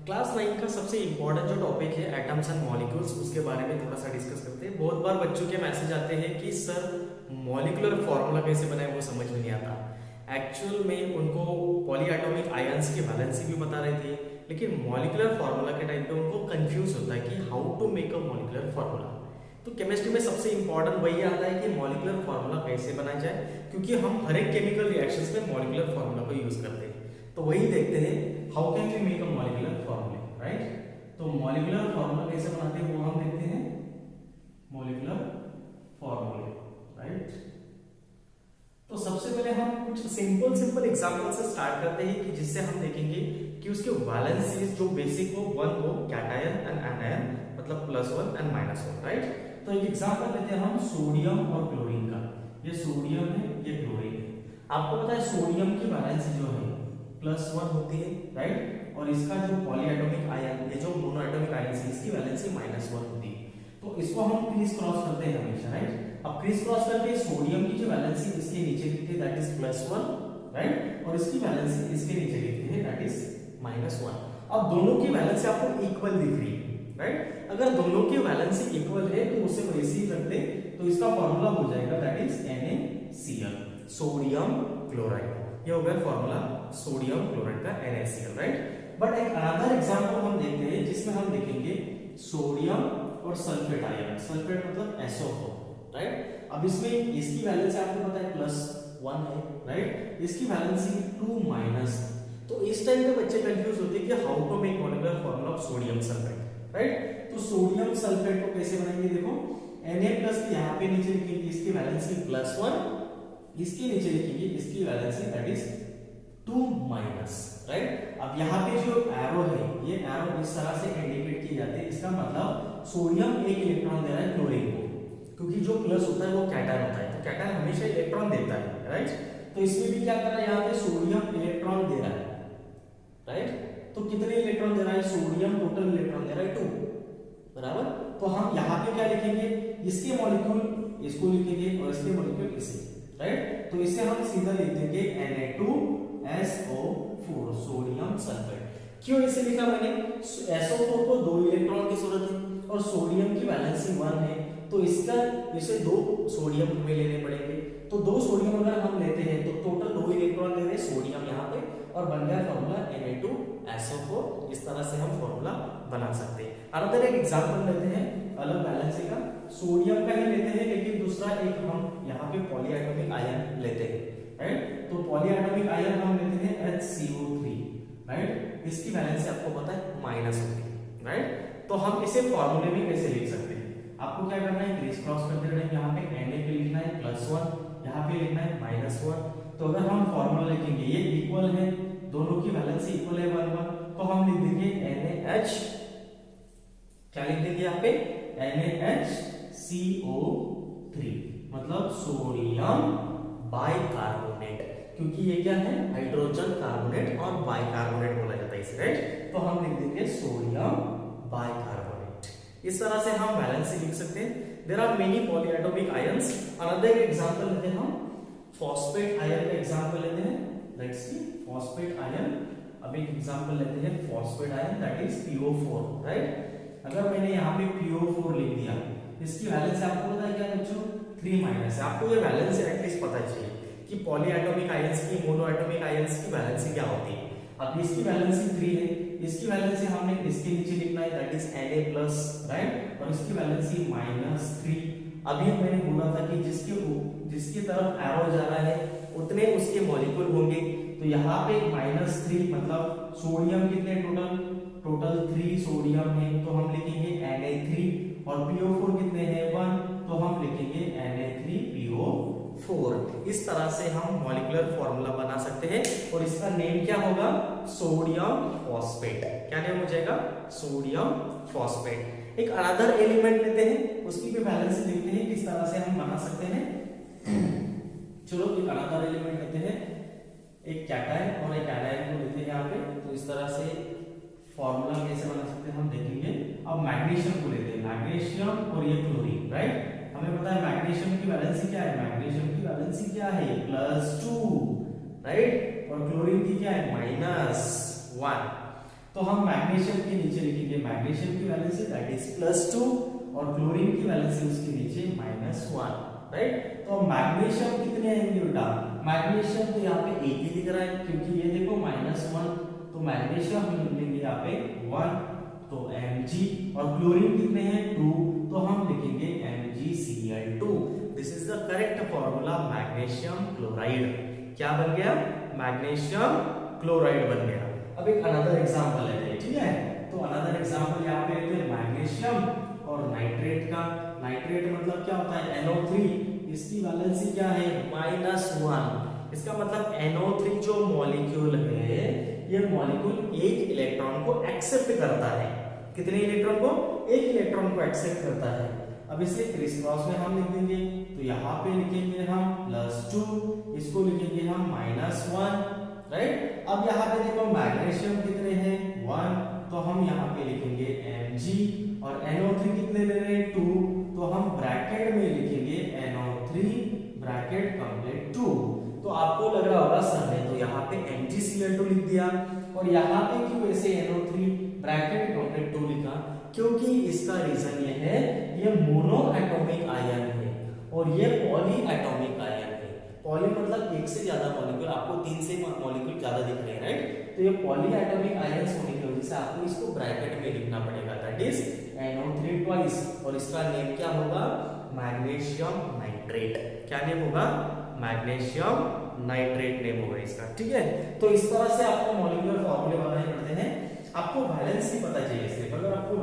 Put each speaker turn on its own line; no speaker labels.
Class 9 का सबसे important जो टॉपिक है एटम्स एंड मॉलिक्यूल्स, उसके बारे में थोड़ा सा डिस्कस करते हैं। बहुत बार बच्चों के मैसेज आते हैं कि सर मॉलिक्यूलर फॉर्मूला कैसे बनाए, वो समझ में नहीं आता। एक्चुअल में उनको पॉलीएटॉमिक आयंस की वैलेंसी भी बता रहे थे, लेकिन मॉलिक्यूलर फार्मूला के टाइम पे उनको कंफ्यूज होता है कि how to make a molecular formula. तो केमिस्ट्री में सबसे इंपॉर्टेंट वही आता है कि मॉलिक्यूलर फार्मूला कैसे बनाया जाए, क्योंकि हम हर एक केमिकल रिएक्शंस में मॉलिक्यूलर फार्मूला को यूज करते हैं। तो वही देखते हैं how can we make a molecular formula, right. तो मॉलिक्यूलर फार्मूला कैसे बनाते हैं वो हम देखते हैं, मॉलिक्यूलर फार्मूला, राइट। तो सबसे पहले हम कुछ सिंपल एग्जांपल से स्टार्ट करते हैं कि जिससे हम देखेंगे कि उसके वैलेंसीज जो बेसिक हो, वन हो, कैटायन एंड एनायन, मतलब +1 एंड -1, राइट। तो एक एग्जांपल लेते हैं हम सोडियम और क्लोरीन का। ये सोडियम है, ये क्लोरीन है। आपको पता है सोडियम की वैलेंसी जो है +1 होती है, राइट। और इसका जो पॉलीएटॉमिक आयन, ये जो मोनोएटॉमिक आयन है, इसकी वैलेंसी -1 होती है। तो इसको हम क्रीज क्रॉस करते हैं हमेशा, राइट। अब क्रीज क्रॉस करके सोडियम की जो वैलेंसी इसके नीचे लिखते हैं, दैट इज +1, राइट। और इसकी वैलेंसी इसके नीचे लिखते हैं, दैट इज -1। अब दोनों की वैलेंसी आपको इक्वल दिख रही है, राइट। अगर दोनों की वैलेंसी इक्वल है तो उसे वैसे ही रख दे, तो इसका फार्मूला हो जाएगा, that is NaCl, sodium chloride. ये हो गया फार्मूला सोडियम क्लोराइड का, NaCl, राइट। बट एक अनदर एग्जांपल हम देखते हैं जिसमें हम देखेंगे सोडियम और सल्फेट आयन। सल्फेट मतलब SO4, राइट। अब इसमें इसकी वैलेंसी आपको पता है +1 है, राइट। इसकी वैलेंसी 2-। तो इस टाइम पे बच्चे कंफ्यूज होते हैं कि how to make molecular formula of sodium sulphate, right. तो सोडियम सल्फेट को कैसे बनाएंगे, देखो Na+ यहाँ पे नीचे लिखेंगे, इसकी वैलेंसी +1, इसके नीचे लिखेंगे इसकी वैलेंसी दैट इज 2-, राइट। अब यहाँ पे जो एरो है, ये एरो इस तरह से इंडिकेट किए जाते हैं। इसका मतलब सोडियम एक इलेक्ट्रॉन दे रहा है क्लोरीन को, क्योंकि जो प्लस होता है वो कैटायन होता है, तो कैटायन हमेशा इलेक्ट्रॉन देता है, राइट। तो इसमें भी क्या कर रहा है, यहाँ पे सोडियम इलेक्ट्रॉन दे रहा है, राइट। तो कितने इलेक्ट्रॉन दे रहा है, सोडियम टोटल इलेक्ट्रॉन दे रहा है 2, बराबर। तो हम यहाँ पे क्या लिखेंगे, इसके मॉलिक्यूल इसको लिखेंगे और इसके मॉलिक्यूल इसे, राइट। तो इसे हम सीधा लिख देंगे Na2SO4, सोडियम सल्फेट। क्यों इसे लिखा मैंने, SO4 को 2 इलेक्ट्रॉन की जरूरत है और सोडियम की वैलेंसी 1 है, तो इसका इसे 2 सोडियम हमें लेने पड़ेंगे। तो 2 सोडियम अगर हम लेते हैं तो टोटल 2 इलेक्ट्रॉन ले रहे हैं सोडियम यहाँ पे, और बन गया फॉर्मूला Na2SO4। इस तरह से हम फॉर्मूला बना सकते हैं। अनदर एक एग्जांपल लेते हैं अलग वैलेंसी का, सोडियम का ही लेते हैं, लेकिन दूसरा एक हम यहाँ पे पॉलीएटॉमिक आयन लेते हैं, राइट। तो पॉलीएटॉमिक आयन हम लेते हैं HCO3, राइट। इसकी वैलेंसी आपको पता है माइनस होती है, राइट। तो हम इसे फॉर्मूले में कैसे लिख सकते हैं, आपको क्या करना है, क्रीज क्रॉस करते रहना है। यहाँ पे Na पे लिखना है +1, यहाँ पे लिखना है -1। तो अगर हम फॉर्मूला लिखेंगे, ये इक्वल है, दोनों की वैलेंसी इक्वल है 1-1, तो हम लिख देंगे NaH, क्या लिख देंगे यहाँ पे, NaHCO3, मतलब सोडियम बाइकार्बोनेट, क्योंकि ये क्या है, हाइड्रोजन कार्बोनेट और बाइकार्बोनेट बोला जाता है इसे, राइट। तो हम लिख देंगे सोडियम बाइकार्बोनेट। इस तरह से हम वैलेंसी लिख सकते हैं। There are many polyatomic ions. Another example लेते हैं हम, फॉस्फेट आयन का एग्जांपल लेते हैं, लेट्स सी फॉस्फेट आयन। अब एक एग्जांपल लेते हैं phosphate ion, that is PO4, right. अगर मैंने यहाँ पे PO4 लिख दिया, इसकी वैलेंसी आपको पता है क्या बच्चों, 3- है। आपको ये वैलेंसी एटलीस्ट पता चाहिए कि पॉलीएटॉमिक आयंस की, मोनोएटॉमिक आयंस की वैलेंसी क्या होती है। अब इसकी वैलेंसी 3 है, इसकी वैलेंसी हमने इसके नीचे लिखना है, दैट इज Na+, राइट। और इसकी वैलेंसी -3। अभी मैंने बोला था कि जिसकी तरफ एरो जा रहा है उतने उसके मॉलिक्यूल होंगे। तो यहाँ पे -3 मतलब सोडियम कितने टोटल 3 सोडियम है, तो हम लिखेंगे Na3। और PO4 कितने हैं, 1, तो हम लिखेंगे Na3PO4। इस तरह से हम मॉलिक्यूलर फार्मूला बना सकते हैं, और इसका नेम क्या होगा, सोडियम फॉस्फेट। क्या नेम हो जाएगा, सोडियम फॉस्फेट। एक अनदर एलिमेंट लेते हैं, उसकी भी वैलेंसी देखते हैं किस तरह से हम बना सकते हैं। चलो एक अनदर एलिमेंट लेते हैं, एक कैटायन और एक एनायन को लेते हैं यहाँ पे। तो इस तरह से फॉर्मूला कैसे बना सकते हैं हम देखेंगे। अब मैग्नीशियम को लेते हैं, मैग्नीशियम और ये क्लोरीन, राइट। हमें पता है मैग्नीशियम की वैलेंसी क्या है, मैग्नीशियम की वैलेंसी क्या है, +2, राइट। और क्लोरीन की क्या है, -1। तो
तो हम मैग्नीशियम के नीचे लिखेंगे मैग्नीशियम की वैलेंसी दैट इज +2 और क्लोरीन की वैलेंसी उसके नीचे -1, राइट। तो मैग्नीशियम कितने आएंगे बेटा, मैग्नीशियम तो यहाँ पे एक ही दिख रहा है क्योंकि ये देखो -1, तो मैग्नीशियम हम लिख लेंगे यहाँ पे 1, तो Mg, और क्लोरीन कितने हैं 2, तो हम लिखेंगे MgCl2। This is the correct formula magnesium chloride. क्या बन गया, मैग्नीशियम क्लोराइड बन गया। अब एक अनदर एग्जांपल है, ठीक है। तो अनदर एग्जांपल यहाँ पे लेते हैं मैग्नीशियम और नाइट्रेट का। नाइट्रेट मतलब क्या होता है NO3, इसकी वैलेंसी क्या है -1। इसका मतलब NO3 जो मॉलिक्यूल है, ये मॉलिक्यूल एक इलेक्ट्रॉन को एक्सेप्ट करता है। कितने इलेक्ट्रॉन को, एक इलेक्ट्रॉन को एक्सेप्ट करता है। अब इसे क्रिस क्रॉस में हम लिख देंगे, तो यहाँ पे लिखेंगे हम +2, इसको लिखेंगे हम -1, राइट। अब यहाँ पे देखो मैग्नीशियम कितने हैं 1, तो हम यहाँ पे लिखेंगे Mg, और NO3 कितने ले रहे हैं 2, तो हम ब्रैकेट में लिखेंगे NO3 ब्रैकेट कंप्लीट 2। तो आपको लग रहा होगा सर ने तो यहाँ पे MgCl2 लिख दिया, और यहाँ पे क्यों ऐसे NO3 ब्रैकेट कंप्लीट 2 लिखा, क्योंकि इसका रीजन ये है, ये मोनो एटॉमिक आयन है और ये पॉली एटॉमिक आयन है। पॉली मतलब एक से ज्यादा मॉलिक्यूल, आपको 3 से मॉलिक्यूल ज्यादा दिख रहे हैं, राइट। तो ये पॉली एटॉमिक आयंस होने की वजह से आपको इसको ब्रैकेट में लिखना पड़ेगा, दैट इज NO3 ट्वाइस, और इसका नेम क्या होगा, मैग्नीशियम नाइट्रेट। क्या नेम होगा, मैग्नीशियम नाइट्रेट नेम होगा इसका, ठीक है। तो इस तरह से आपको मॉलिक्यूलर फॉर्मूले बनाने पड़ते हैं। आपको वैलेंसी पता चाहिए सिर्फ, अगर आपको